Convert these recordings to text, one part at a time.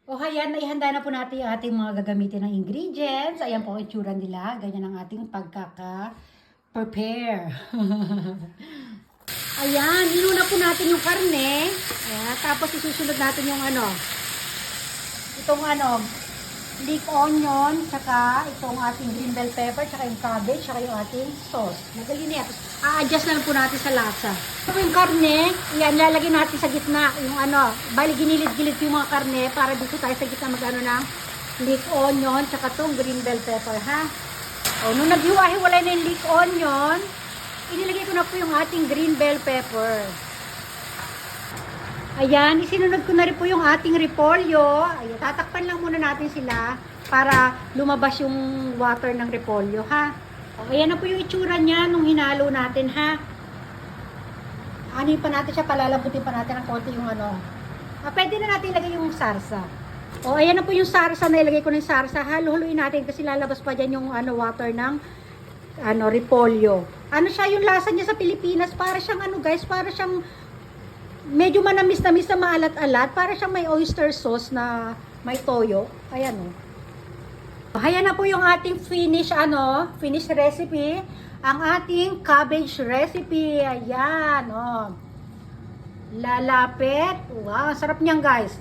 O hayan, naihanda na po natin yung ating mga gagamitin ng ingredients. Ayan po ang itsura nila. Ganyan ang ating pagkaka-prepare. Ayan, inuna po natin yung karne. Ayan, tapos isusunod natin yung itong leek onion, tsaka itong ating green bell pepper, tsaka yung cabbage, tsaka yung ating sauce. Madali na yan. A-adjust na lang po natin sa lasa. Ito yung karne, yan, lalagyan natin sa gitna, yung bali ginilid-gilid yung mga karne, para dito tayo sa gitna ng leek onion, tsaka itong green bell pepper, ha? O, nung naghiwa-hiwalay na yung leek onion, inilagay ko na po yung ating green bell pepper. Ayan, isinunod ko na rin po yung ating repolyo. Ayan, tatakpan lang muna natin sila para lumabas yung water ng repolyo, ha? O, ayan na po yung itsura niya nung hinalo natin, ha? Anin pa natin siya, palalabutin pa natin ng konti yung pwede na natin ilagay yung sarsa. O, ayan na po yung sarsa, nailagay ko ng sarsa. Halo-haloin natin kasi lalabas pa dyan yung water ng repolyo. Ano siya yung lasa niya sa Pilipinas? Para siyang guys, para siyang medyo manamis-namis na maalat-alat, para siyang may oyster sauce na may toyo. Ayan o. Ayan na po yung ating finish recipe. Ang ating cabbage recipe. Ayan o. Lalapit. Wow, sarap niyan guys.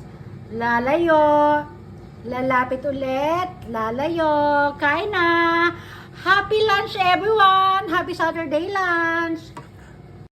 Lalayo. Lalapit ulit. Lalayo. Kain na. Happy lunch everyone. Happy Saturday lunch.